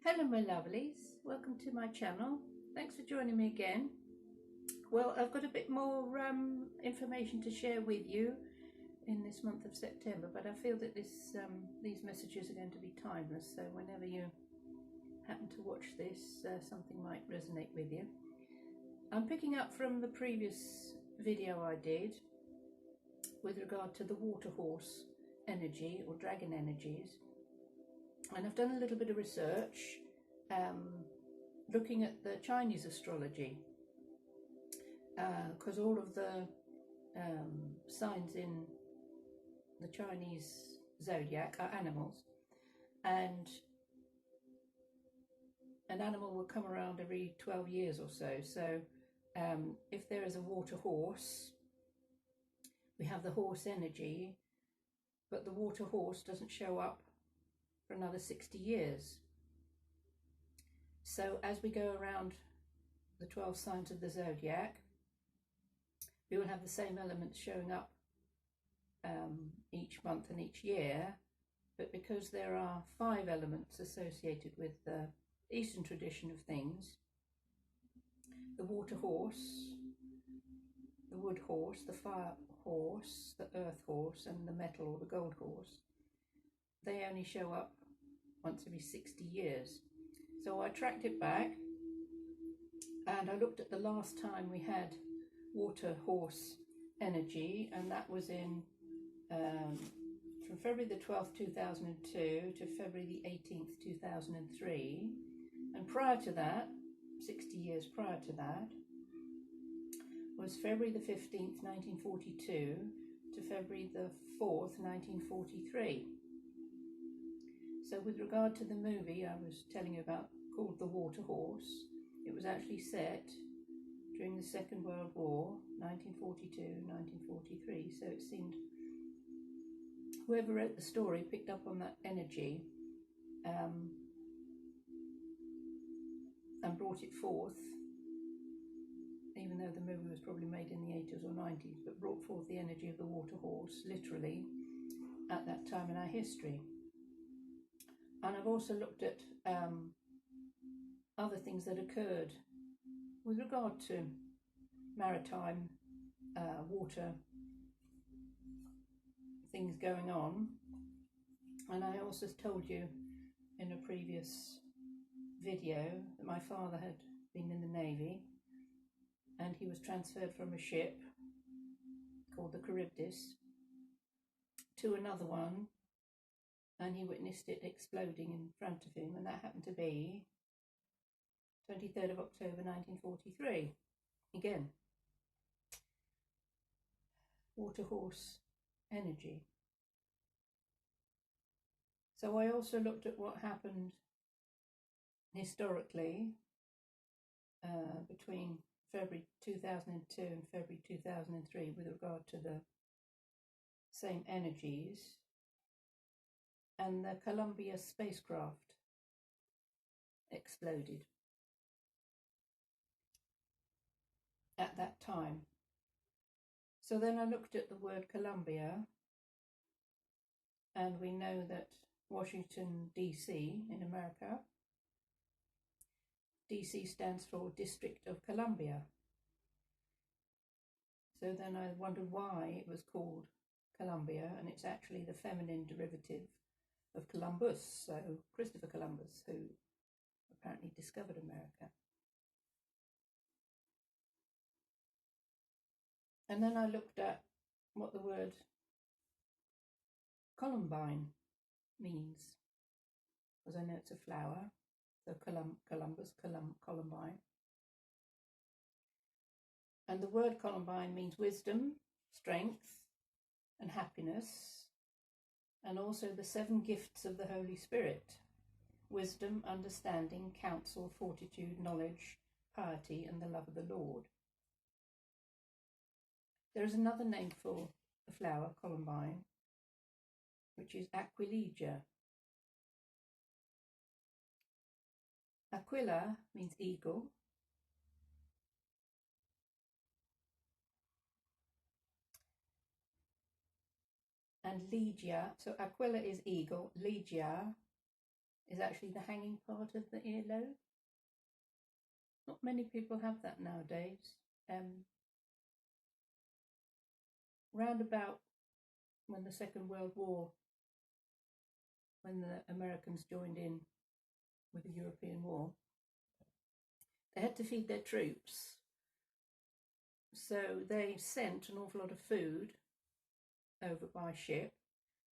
Hello my lovelies, welcome to my channel. Thanks for joining me again. Well, I've got a bit more information to share with you in this month of September, but I feel that these messages are going to be timeless, so whenever you happen to watch this, something might resonate with you. I'm picking up from the previous video I did with regard to the water horse energy or dragon energies, and I've done a little bit of research looking at the Chinese astrology, because all of the signs in the Chinese zodiac are animals, and an animal will come around every 12 years or so. So if there is a water horse, we have the horse energy, but the water horse doesn't show up for another 60 years. So as we go around the 12 signs of the zodiac, we will have the same elements showing up each month and each year, but because there are 5 elements associated with the Eastern tradition of things, the water horse, the wood horse, the fire horse, the earth horse, and the metal or the gold horse, they only show up once every 60 years. So I tracked it back and I looked at the last time we had water horse energy, and that was in from February the 12th 2002 to February the 18th 2003, and prior to that, 60 years prior to that, was February the 15th 1942 to February the 4th 1943. So with regard to the movie I was telling you about, called The Water Horse, it was actually set during the Second World War, 1942-1943, so it seemed whoever wrote the story picked up on that energy and brought it forth, even though the movie was probably made in the 80s or 90s, but brought forth the energy of the water horse literally at that time in our history. And I've also looked at other things that occurred with regard to maritime water things going on. And I also told you in a previous video that my father had been in the Navy, and he was transferred from a ship called the Charybdis to another one, and he witnessed it exploding in front of him, and that happened to be 23rd of October 1943. Again, water horse energy. So I also looked at what happened historically between February 2002 and February 2003 with regard to the same energies, and the Columbia spacecraft exploded at that time. So then I looked at the word Columbia, and we know that Washington DC in America, DC stands for District of Columbia. So then I wondered why it was called Columbia, and it's actually the feminine derivative of Columbus, so Christopher Columbus, who apparently discovered America. And then I looked at what the word Columbine means, because I know it's a flower, so Columbus, Columbine. And the word Columbine means wisdom, strength, and happiness, and also the 7 gifts of the Holy Spirit: wisdom, understanding, counsel, fortitude, knowledge, piety, and the love of the Lord. There is another name for the flower, Columbine, which is Aquilegia. Aquila means eagle, and Legia, so Aquila is eagle, Legia is actually the hanging part of the earlobe. Not many people have that nowadays. Round about when the Second World War, when the Americans joined in with the European War, they had to feed their troops. So they sent an awful lot of food over by ship,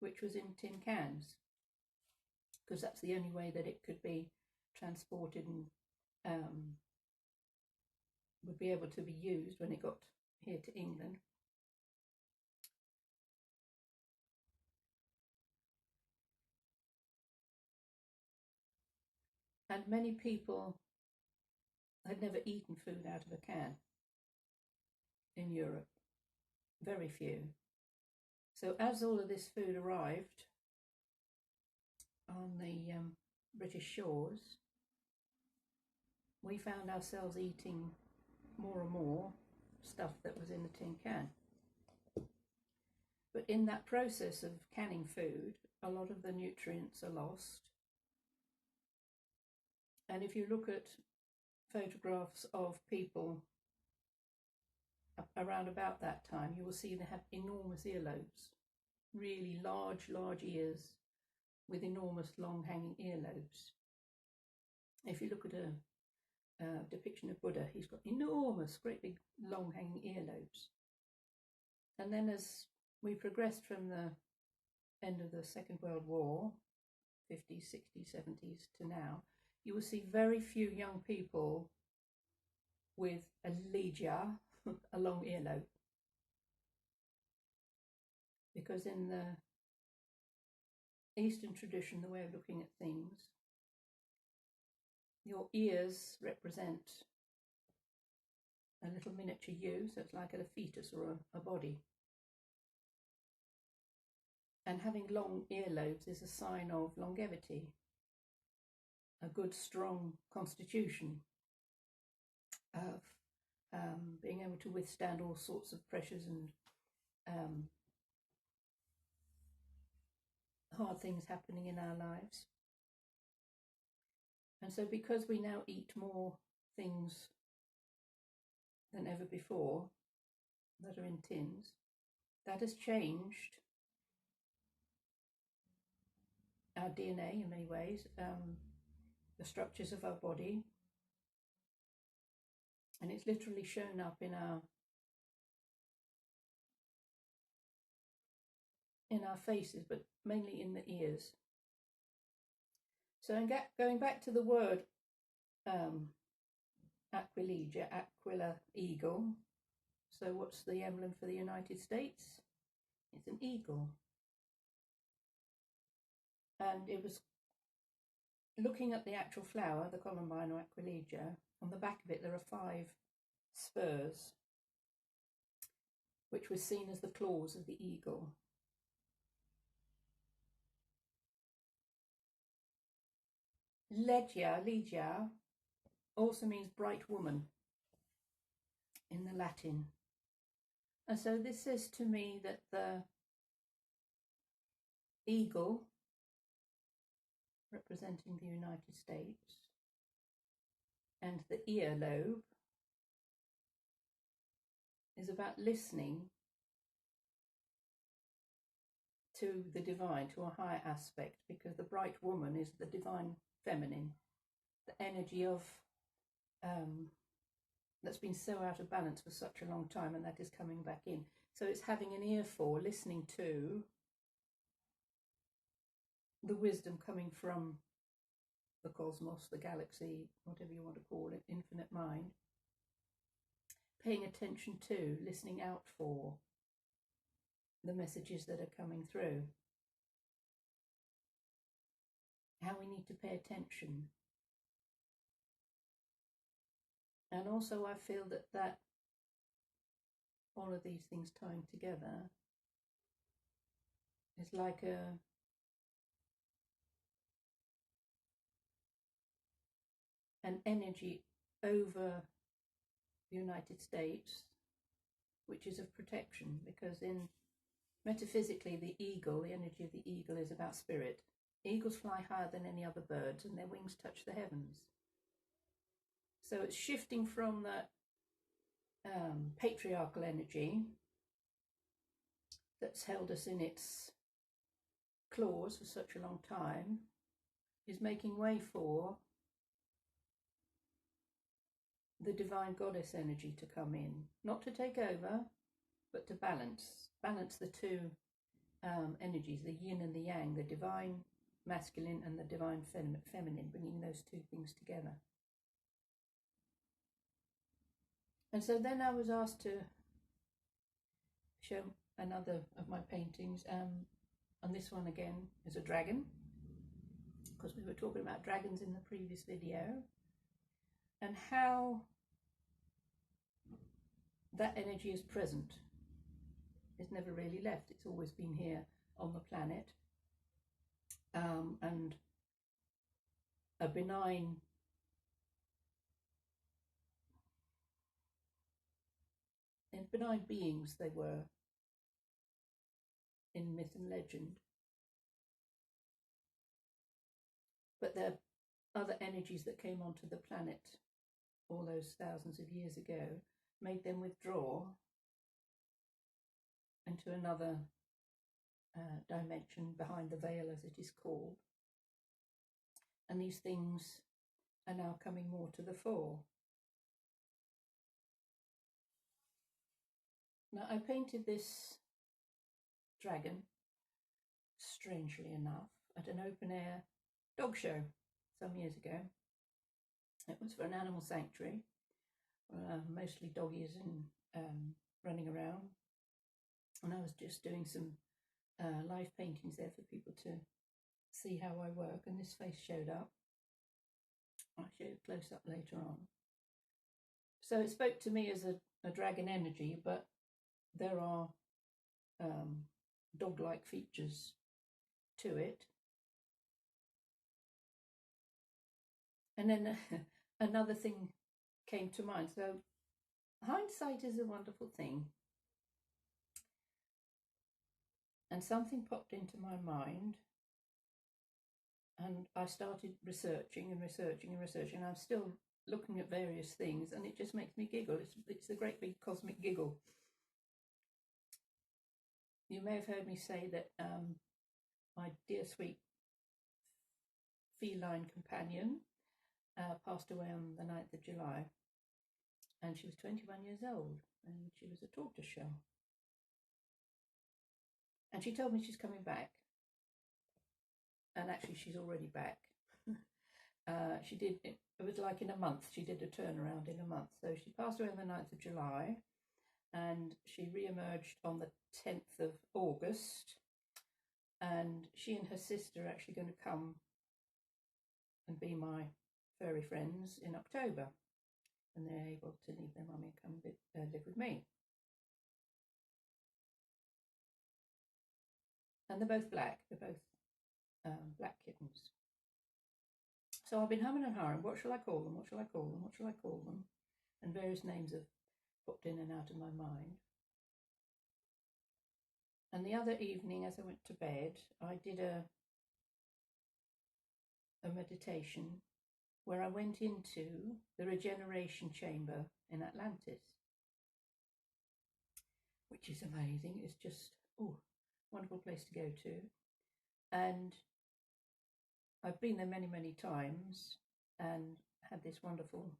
which was in tin cans, because that's the only way that it could be transported and would be able to be used when it got here to England. And many people had never eaten food out of a can in Europe, very few. So as all of this food arrived on the British shores, we found ourselves eating more and more stuff that was in the tin can. But in that process of canning food, a lot of the nutrients are lost. And if you look at photographs of people around about that time, you will see they have enormous earlobes, really large ears with enormous long hanging earlobes. If you look at a depiction of Buddha, he's got enormous, great big long hanging earlobes. And then as we progressed from the end of the Second World War, 50s, 60s, 70s to now, you will see very few young people with a lyja, a long earlobe. Because in the Eastern tradition, the way of looking at things, your ears represent a little miniature you, so it's like a fetus or a body. And having long earlobes is a sign of longevity, a good, strong constitution, of being able to withstand all sorts of pressures and hard things happening in our lives. And so because we now eat more things than ever before that are in tins, that has changed our DNA in many ways, the structures of our body, and it's literally shown up in our faces, but mainly in the ears. So going back to the word Aquilegia, Aquila, eagle. So what's the emblem for the United States? It's an eagle. And it was looking at the actual flower, the columbine or Aquilegia. On the back of it there are 5 spurs, which was seen as the claws of the eagle. Legia also means bright woman in the Latin. And so this says to me that the eagle, representing the United States, and the earlobe is about listening to the divine, to a higher aspect, because the bright woman is the divine feminine, the energy of that's been so out of balance for such a long time, and that is coming back in. So it's having an ear for, listening to the wisdom coming from the cosmos, the galaxy, whatever you want to call it, infinite mind. Paying attention to, listening out for the messages that are coming through. How we need to pay attention. And also I feel that all of these things tying together is like an energy over the United States, which is of protection, because in metaphysically the eagle, the energy of the eagle is about spirit, Eagles fly higher than any other birds, and their wings touch the heavens. So it's shifting from that patriarchal energy that's held us in its claws for such a long time, is making way for the divine goddess energy to come in, not to take over, but to balance the two energies, the yin and the yang, the divine masculine and the divine feminine, bringing those two things together. And so then I was asked to show another of my paintings, and this one again is a dragon, because we were talking about dragons in the previous video, and how that energy is present. It's never really left. It's always been here on the planet, and a benign beings they were in myth and legend. But there are other energies that came onto the planet all those thousands of years ago, made them withdraw into another dimension behind the veil, as it is called. And these things are now coming more to the fore. Now, I painted this dragon, strangely enough, at an open air dog show some years ago. It was for an animal sanctuary, mostly doggies and running around. And I was just doing some live paintings there for people to see how I work, and this face showed up. I'll show you a close up later on. So it spoke to me as a dragon energy, but there are dog-like features to it. And then another thing came to mind. So hindsight is a wonderful thing. And something popped into my mind, and I started researching and researching and researching. I'm still looking at various things, and it just makes me giggle. It's a great big cosmic giggle. You may have heard me say that my dear sweet feline companion passed away on the 9th of July, and she was 21 years old, and she was a tortoise shell. And she told me she's coming back, and actually she's already back. She did, it was like in a month, she did a turnaround in a month. So she passed away on the 9th of July, and she re-emerged on the 10th of August, and she and her sister are actually going to come and be my furry friends in October, and they're able to leave their mummy and come live with me. And they're both black. They're both black kittens. So I've been humming and hawing. What shall I call them? What shall I call them? What shall I call them? And various names have popped in and out of my mind. And the other evening, as I went to bed, I did a meditation where I went into the regeneration chamber in Atlantis, which is amazing. It's just, wonderful place to go to. And I've been there many, many times and had this wonderful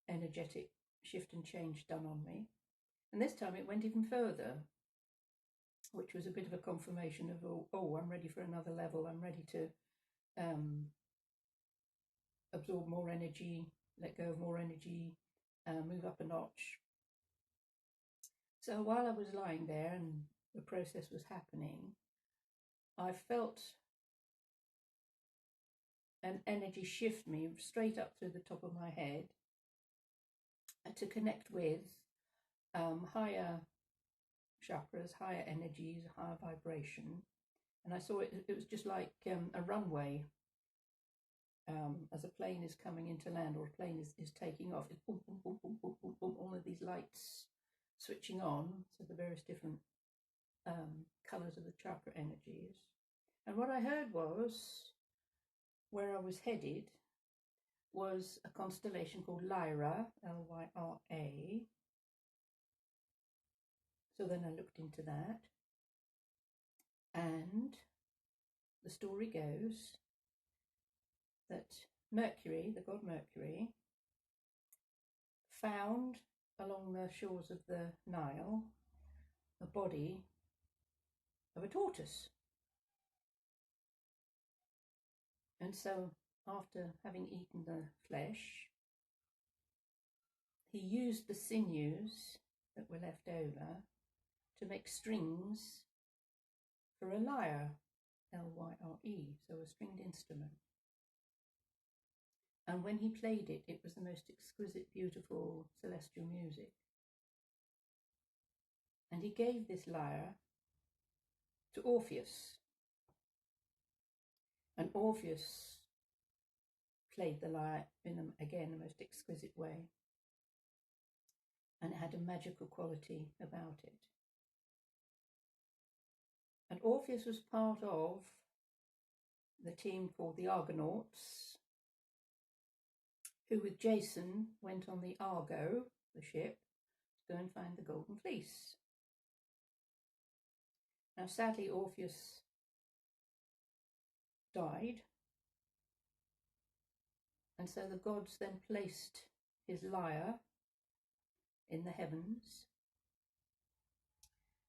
energetic shift and change done on me. And this time it went even further, which was a bit of a confirmation of, I'm ready for another level. I'm ready to absorb more energy, let go of more energy, move up a notch. So while I was lying there and the process was happening, I felt an energy shift me straight up through the top of my head to connect with higher chakras, higher energies, higher vibration. And I saw it was just like a runway as a plane is coming into land, or a plane is taking off. It's boom, boom, boom, boom, boom, boom, boom, all of these lights switching on, so the various different colours of the chakra energies. And what I heard was, where I was headed was a constellation called Lyra, Lyra. So then I looked into that, and the story goes that Mercury, the god Mercury, found along the shores of the Nile a body of a tortoise. And so after having eaten the flesh, he used the sinews that were left over to make strings for a lyre, Lyre, so a stringed instrument. And when he played it, it was the most exquisite, beautiful celestial music. And he gave this lyre to Orpheus. And Orpheus played the lyre in, again, a most exquisite way. And it had a magical quality about it. And Orpheus was part of the team called the Argonauts, who with Jason went on the Argo, the ship, to go and find the Golden Fleece. Now sadly Orpheus died, and so the gods then placed his lyre in the heavens,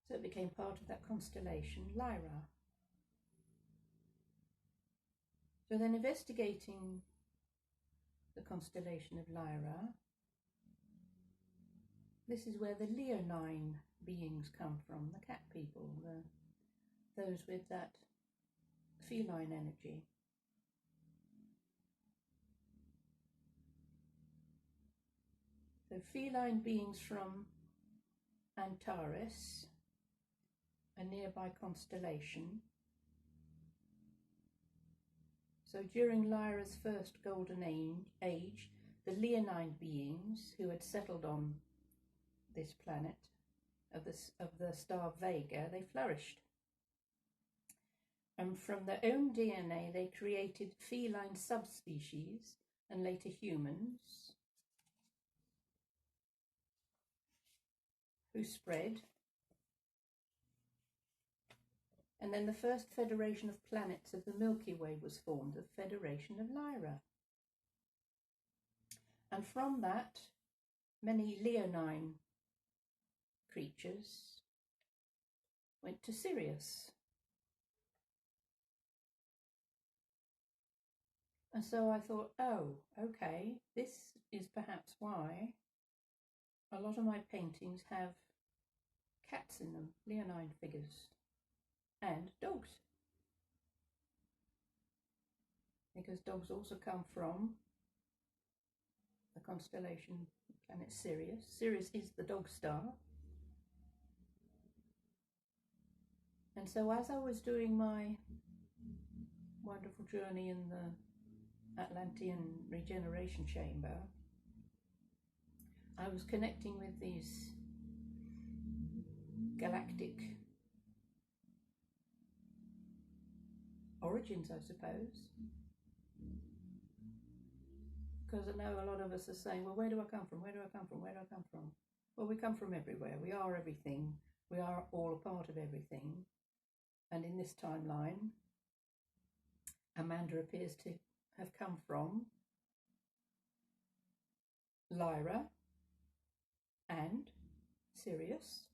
so it became part of that constellation, Lyra. So then investigating the constellation of Lyra, this is where the leonine beings come from, the cat people, those with that feline energy. So feline beings from Antares, a nearby constellation. So during Lyra's first golden age, the leonine beings who had settled on this planet of the star Vega, they flourished. And from their own DNA, they created feline subspecies and later humans who spread. And then the first federation of planets of the Milky Way was formed, the Federation of Lyra. And from that, many leonine creatures went to Sirius. And so I thought, oh, okay, this is perhaps why a lot of my paintings have cats in them, leonine figures, and dogs. Because dogs also come from the constellation planet Sirius. Sirius is the dog star. And so as I was doing my wonderful journey in the Atlantean regeneration chamber, I was connecting with these galactic origins, I suppose. Because I know a lot of us are saying, well, where do I come from? Where do I come from? Where do I come from? Well, we come from everywhere. We are everything. We are all a part of everything. And in this timeline, Amanda appears to have come from Lyra and Sirius,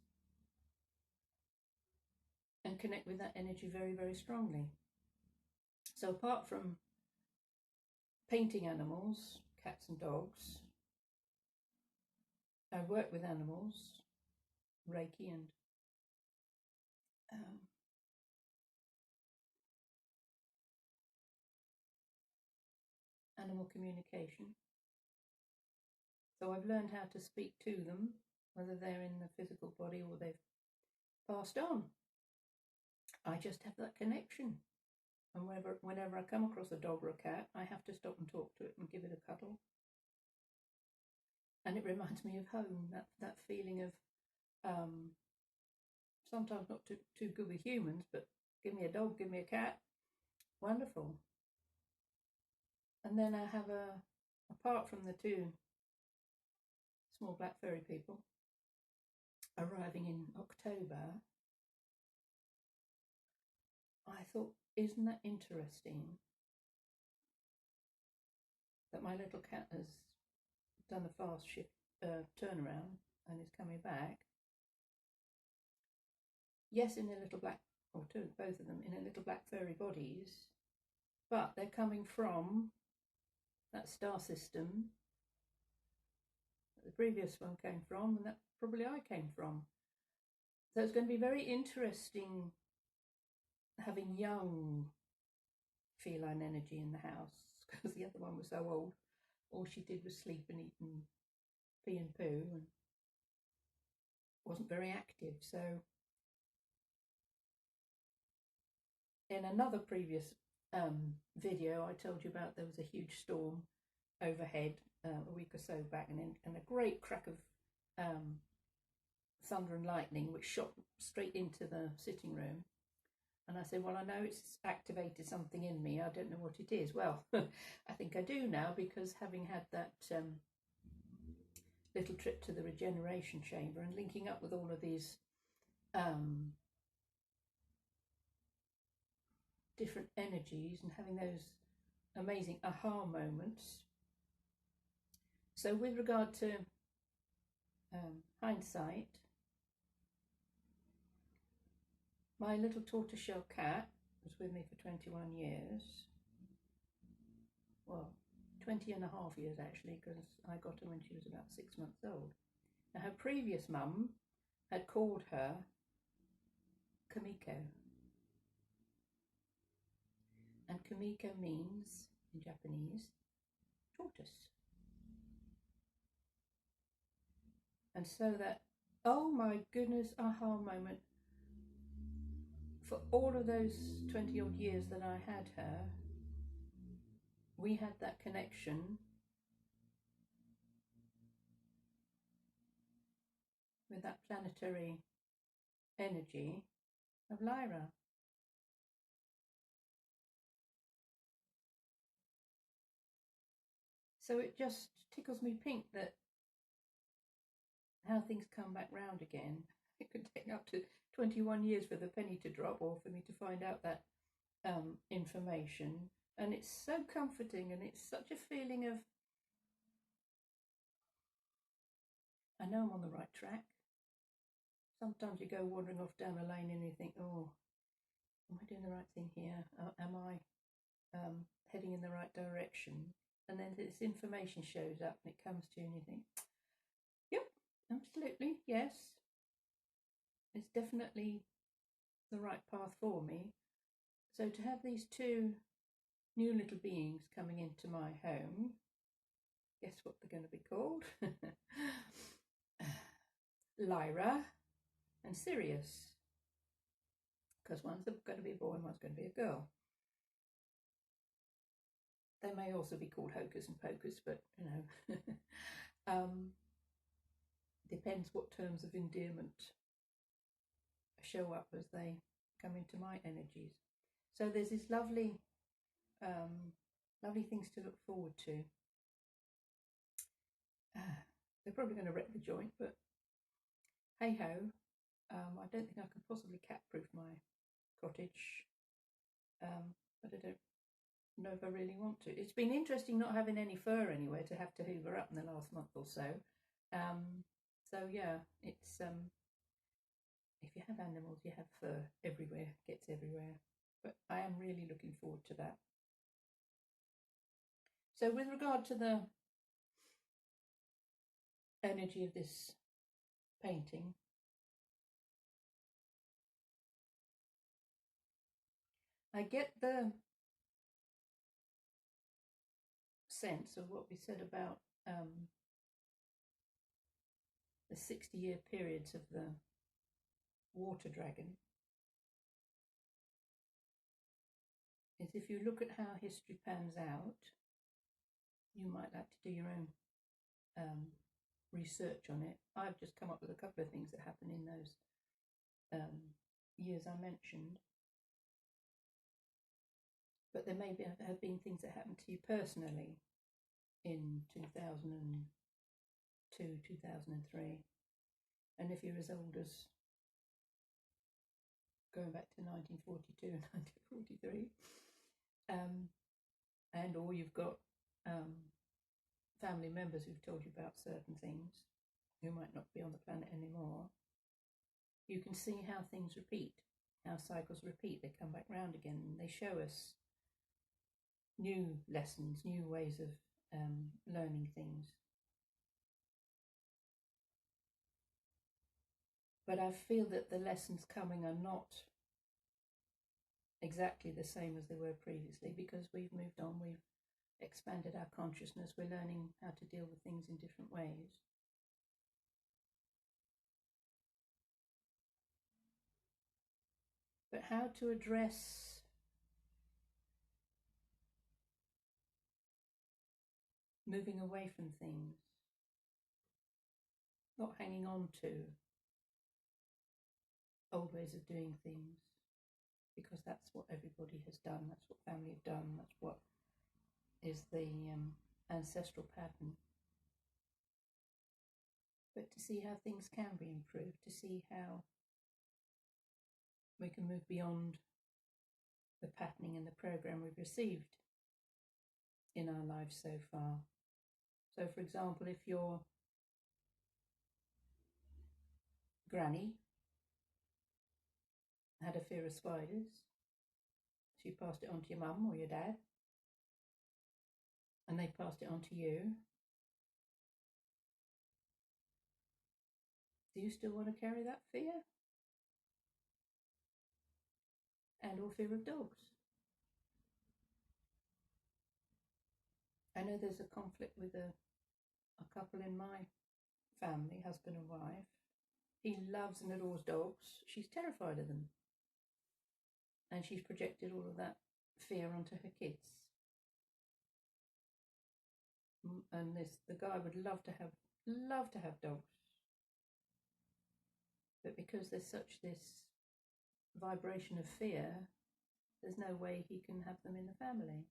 and connect with that energy very, very strongly. So apart from painting animals, cats and dogs, I work with animals, Reiki and animal communication. So I've learned how to speak to them, whether they're in the physical body or they've passed on. I just have that connection. And whenever I come across a dog or a cat, I have to stop and talk to it and give it a cuddle. And it reminds me of home, that feeling of sometimes not too good with humans, but give me a dog, give me a cat, wonderful. And then I have apart from the two small black fairy people arriving in October, I thought, isn't that interesting that my little cat has done a fast shift turnaround and is coming back? Yes, in a little black, or two, both of them in a little black fairy bodies, but they're coming from that star system that the previous one came from, and that probably I came from. So it's going to be very interesting having young feline energy in the house, because the other one was so old. All she did was sleep and eat and pee and poo and wasn't very active. So in another previous video, I told you about there was a huge storm overhead a week or so back, and a great crack of thunder and lightning, which shot straight into the sitting room. And I said, well, I know it's activated something in me. I don't know what it is. Well, I think I do now, because having had that little trip to the regeneration chamber and linking up with all of these different energies and having those amazing aha moments. So with regard to hindsight, my little tortoiseshell cat was with me for 21 years. Well, 20 and a half years actually, because I got her when she was about 6 months old. Now, her previous mum had called her Kamiko. And Kamiko means, in Japanese, tortoise. And so that, oh my goodness, aha moment. For all of those 20 odd years that I had her, we had that connection with that planetary energy of Lyra. So it just tickles me pink that how things come back round again. It could take up to 21 years for the penny to drop, or for me to find out that information. And it's so comforting, and it's such a feeling of, I know I'm on the right track. Sometimes you go wandering off down a lane and you think, oh, am I doing the right thing here? Am I heading in the right direction? And then this information shows up and it comes to you and you think, yep, absolutely, yes. It's definitely the right path for me. So to have these two new little beings coming into my home, guess what they're going to be called? Lyra and Sirius, because one's going to be a boy and one's going to be a girl. They may also be called Hocus and Pocus, but you know, depends what terms of endearment show up as they come into my energies. So there's this lovely things to look forward to. They're probably going to wreck the joint, but hey ho. I don't think I can possibly cat-proof my cottage, but I don't know if I really want to. It's been interesting not having any fur anywhere to have to hoover up in the last month or so. So yeah, it's if you have animals, you have fur everywhere, gets everywhere. But I am really looking forward to that. So with regard to the energy of this painting, I get the sense of what we said about the 60-year periods of the water dragon. Is if you look at how history pans out, you might like to do your own research on it. I've just come up with a couple of things that happened in those years I mentioned. But there may have been things that happened to you personally in 2002, 2003. And if you're as old as going back to 1942 and 1943, and or you've got family members who've told you about certain things who might not be on the planet anymore, you can see how things repeat, how cycles repeat. They come back round again, and they show us new lessons, new ways of learning things. But I feel that the lessons coming are not exactly the same as they were previously, because we've moved on, we've expanded our consciousness, we're learning how to deal with things in different ways. But how to address moving away from things, not hanging on to old ways of doing things, because that's what everybody has done, that's what family have done, that's what is the ancestral pattern. But to see how things can be improved, to see how we can move beyond the patterning and the program we've received in our lives so far. So, for example, if your granny had a fear of spiders, she passed it on to your mum or your dad, and they passed it on to you. Do you still want to carry that fear? And or fear of dogs? I know there's a conflict with a couple in my family, husband and wife. He loves and adores dogs. She's terrified of them. And she's projected all of that fear onto her kids. And the guy would love to have dogs. But because there's this vibration of fear, there's no way he can have them in the family.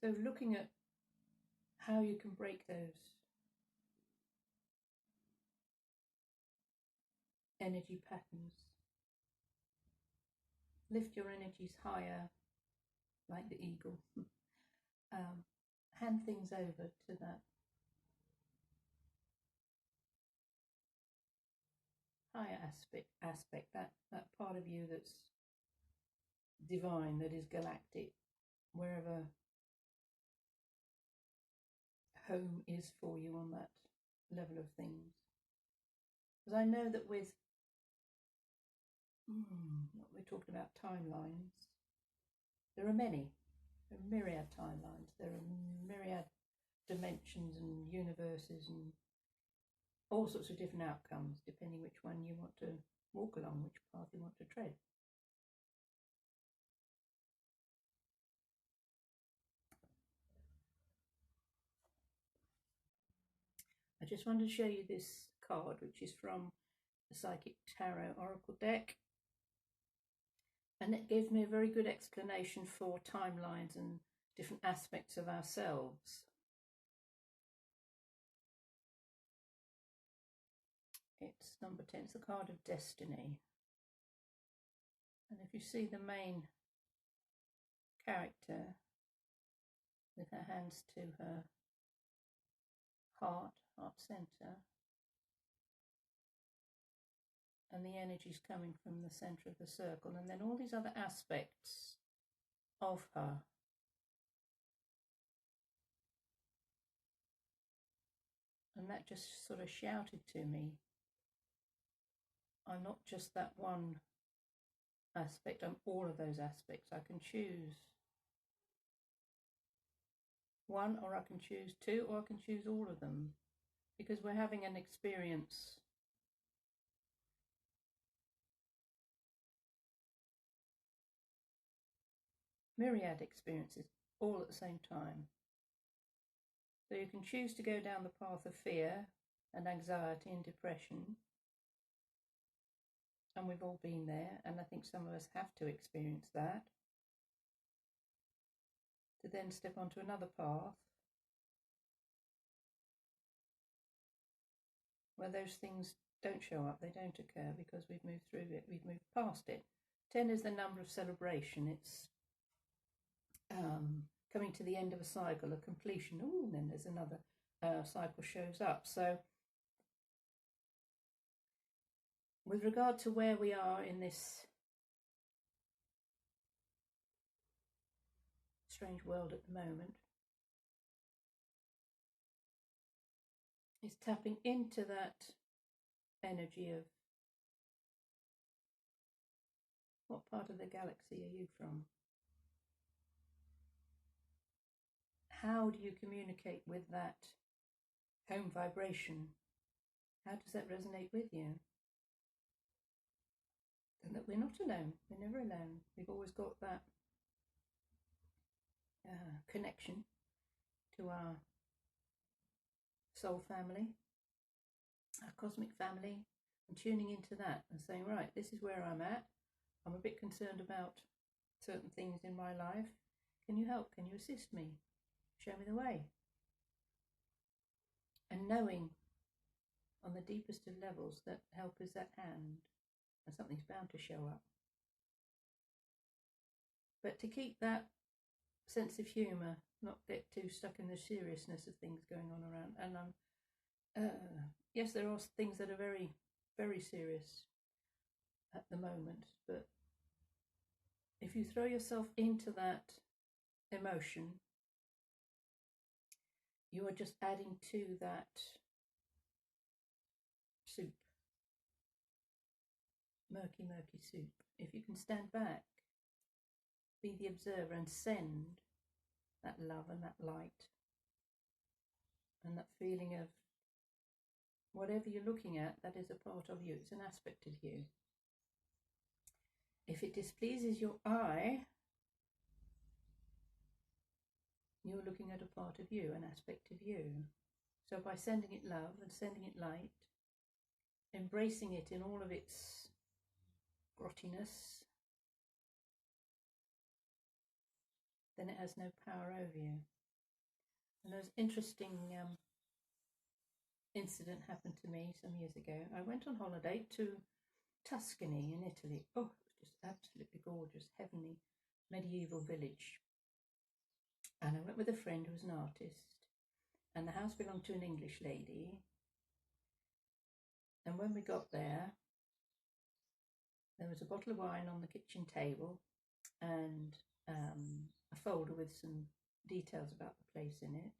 So looking at how you can break those energy patterns, lift your energies higher like the eagle, hand things over to that higher aspect, that part of you that's divine, that is galactic, wherever home is for you on that level of things. Because I know that with what we're talking about, timelines, there are myriad timelines, there are myriad dimensions and universes and all sorts of different outcomes, depending which one you want to walk along, which path you want to tread. I just wanted to show you this card, which is from the Psychic Tarot Oracle deck. And it gives me a very good explanation for timelines and different aspects of ourselves. It's number 10, it's the card of destiny. And if you see the main character with her hands to her heart center, and the energy's coming from the center of the circle, and then all these other aspects of her. And that just sort of shouted to me, I'm not just that one aspect, I'm all of those aspects. I can choose one, or I can choose two, or I can choose all of them, because we're having an experience myriad experiences all at the same time. So you can choose to go down the path of fear and anxiety and depression, and we've all been there, and I think some of us have to experience that, to then step onto another path where those things don't show up, they don't occur, because we've moved through it, we've moved past it. 10 is the number of celebration. It's coming to the end of a cycle, a completion. Oh, and then there's another cycle shows up. So with regard to where we are in this strange world at the moment, is tapping into that energy of what part of the galaxy are you from? How do you communicate with that home vibration? How does that resonate with you? And that we're not alone, we're never alone. We've always got that connection to our soul family, our cosmic family, and tuning into that and saying, right, this is where I'm at. I'm a bit concerned about certain things in my life. Can you help? Can you assist me? Show me the way. And knowing on the deepest of levels that help is at hand and something's bound to show up. But to keep that sense of humour, not get too stuck in the seriousness of things going on around. And yes, there are things that are very, very serious at the moment, but if you throw yourself into that emotion, you are just adding to that soup, murky, murky soup. If you can stand back, be the observer and send that love and that light and that feeling of whatever you're looking at, that is a part of you, it's an aspect of you. If it displeases your eye, you're looking at a part of you, an aspect of you. So by sending it love and sending it light, embracing it in all of its grottiness, then it has no power over you. And there's an interesting incident happened to me some years ago. I went on holiday to Tuscany in Italy. Oh, it was just absolutely gorgeous, heavenly medieval village. And I went with a friend who was an artist, and the house belonged to an English lady. And when we got there, there was a bottle of wine on the kitchen table and a folder with some details about the place in it.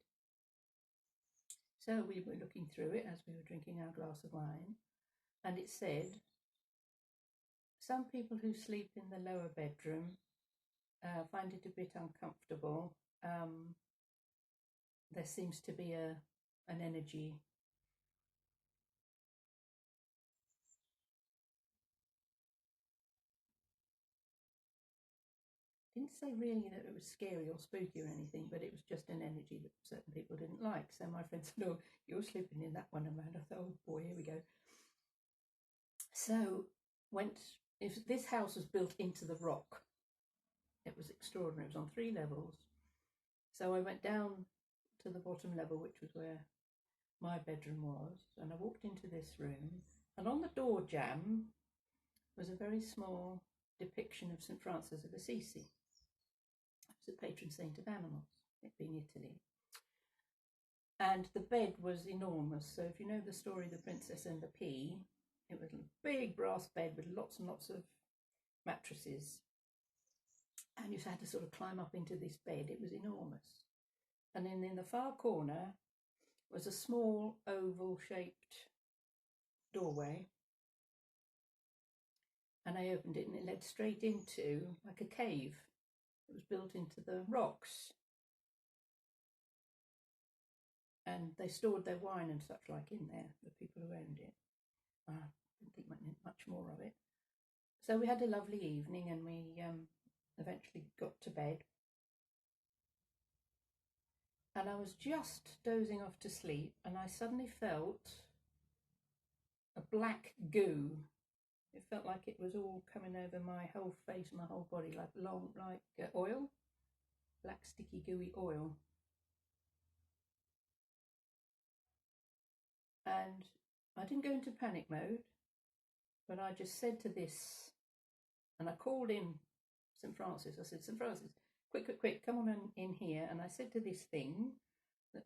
So we were looking through it as we were drinking our glass of wine, and it said, some people who sleep in the lower bedroom find it a bit uncomfortable. There seems to be an energy didn't say really that it was scary or spooky or anything, but it was just an energy that certain people didn't like. So my friend said, oh, you're sleeping in that one, Amanda. I thought, oh boy, here we go. So if this house was built into the rock. It was extraordinary. It was on 3 levels. So I went down to the bottom level, which was where my bedroom was, and I walked into this room, and on the door jamb was a very small depiction of St. Francis of Assisi. It was the patron saint of animals, it being Italy. And the bed was enormous. So if you know the story, The Princess and the Pea, it was a big brass bed with lots and lots of mattresses. And you had to sort of climb up into this bed. It was enormous. And then in the far corner was a small oval-shaped doorway. And I opened it and it led straight into like a cave. It was built into the rocks. And they stored their wine and such like in there, the people who owned it. I didn't think much more of it. So we had a lovely evening, and we eventually got to bed. And I was just dozing off to sleep, and I suddenly felt a black goo It felt like it was all coming over my whole face, my whole body, like oil, black sticky gooey oil. And I didn't go into panic mode, but I just said to this, and I called in St. Francis. I said, St. Francis, quick, come on in here. And I said to this thing that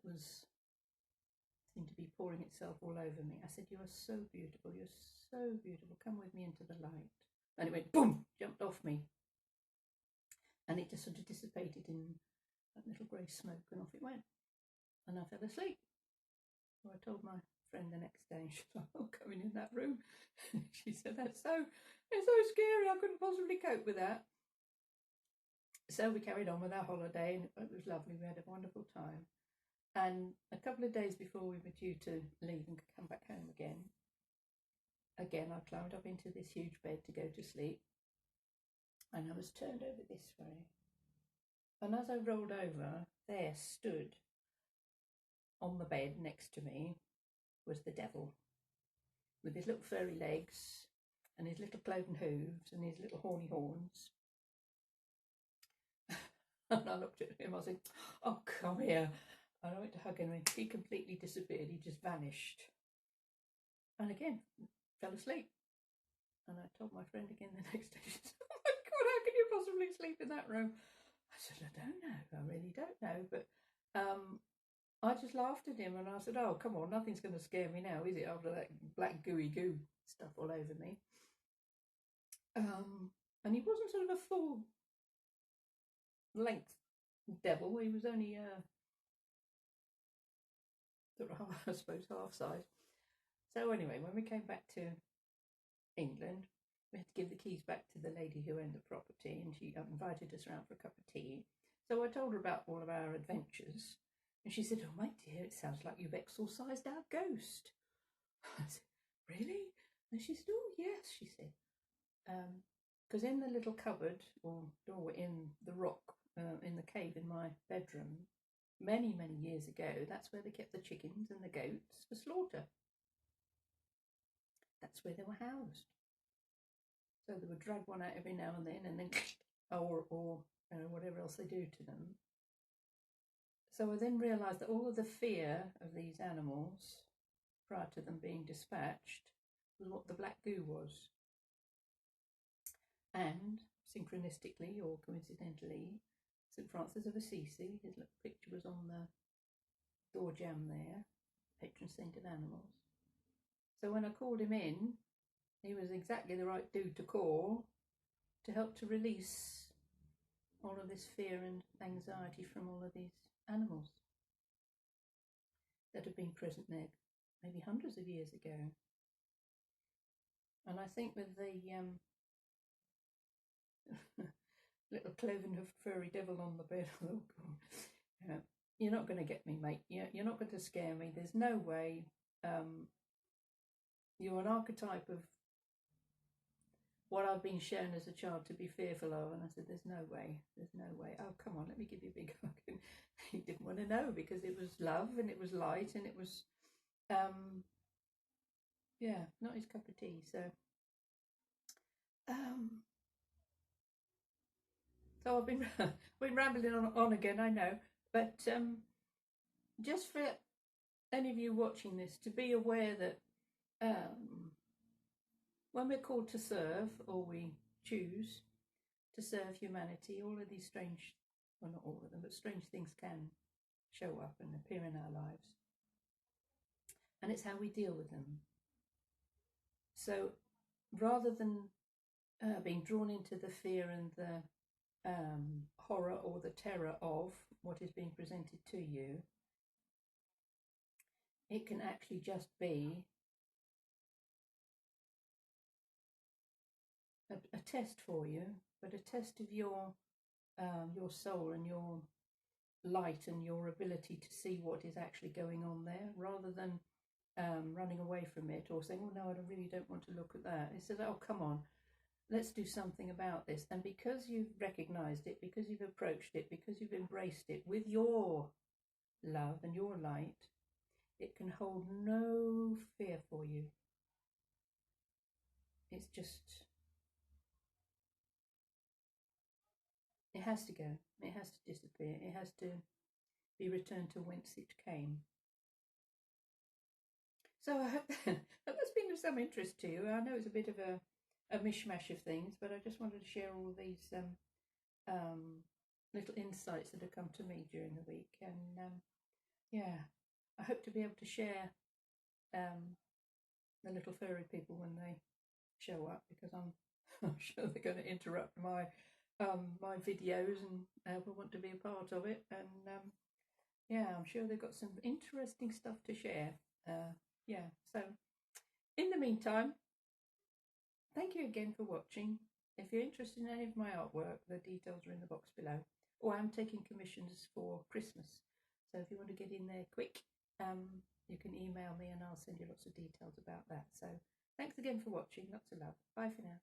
seemed to be pouring itself all over me, I said, you are so beautiful, you're so beautiful, come with me into the light. And it went boom, jumped off me. And it just sort of dissipated in that little grey smoke, and off it went. And I fell asleep. So I told my friend the next day, she's like, oh, coming in that room. She said, it's so scary, I couldn't possibly cope with that. So we carried on with our holiday, and it was lovely. We had a wonderful time. And a couple of days before we were due to leave and come back home again, I climbed up into this huge bed to go to sleep, and I was turned over this way. And as I rolled over, there stood on the bed next to me was the devil, with his little furry legs and his little cloven hooves and his little horny horns. And I looked at him, I said, oh, come here. And I went to hug him, and he completely disappeared. He just vanished. And again, fell asleep. And I told my friend again the next day, she said, oh my God, how can you possibly sleep in that room? I said, I don't know, I really don't know. But I just laughed at him, and I said, oh, come on, nothing's going to scare me now, is it, after that black gooey goo stuff all over me? And he wasn't sort of a full length devil. He was only sort of, I suppose, half size. So anyway, when we came back to England, we had to give the keys back to the lady who owned the property, and she invited us around for a cup of tea. So I told her about all of our adventures, and she said, oh my dear, it sounds like you've exorcised our ghost. I said, really? And she said, oh yes, she said, because in the little cupboard or door in the rock, in the cave in my bedroom, many years ago, that's where they kept the chickens and the goats for slaughter. That's where they were housed. So they would drag one out every now and then or whatever else they do to them. So I then realised that all of the fear of these animals, prior to them being dispatched, was what the black goo was. And synchronistically or coincidentally, St. Francis of Assisi, his little picture was on the door jamb there, patron saint of animals. So when I called him in, he was exactly the right dude to call to help to release all of this fear and anxiety from all of these animals that have been present there maybe hundreds of years ago. And I think with the little cloven furry devil on the bed, oh God, you're not going to get me, mate. You're not going to scare me. There's no way. You're an archetype of what I've been shown as a child to be fearful of. And I said, there's no way. Oh, come on, let me give you a big hug. And he didn't want to know, because it was love and it was light and it was, not his cup of tea. So, so I've been rambling on again, I know. But just for any of you watching this, to be aware that when we're called to serve, or we choose to serve humanity, all of these strange, well, not all of them, but strange things can show up and appear in our lives. And it's how we deal with them. So rather than being drawn into the fear and the horror or the terror of what is being presented to you, it can actually just be a test for you, but a test of your soul and your light and your ability to see what is actually going on there, rather than running away from it or saying, oh no, I really don't want to look at that. It says, oh, come on, let's do something about this. And because you've recognized it, because you've approached it, because you've embraced it with your love and your light, it can hold no fear for you. it's just, it has to go. It has to disappear. It has to be returned to whence it came. So I hope that's been of some interest to you. I know it's a bit of a mishmash of things, but I just wanted to share all these little insights that have come to me during the week. And yeah, I hope to be able to share the little furry people when they show up, because I'm sure they're going to interrupt my my videos and will want to be a part of it. And yeah, I'm sure they've got some interesting stuff to share. Yeah, so in the meantime, thank you again for watching. If you're interested in any of my artwork, the details are in the box below. Or I'm taking commissions for Christmas. So if you want to get in there quick, you can email me and I'll send you lots of details about that. So thanks again for watching. Lots of love. Bye for now.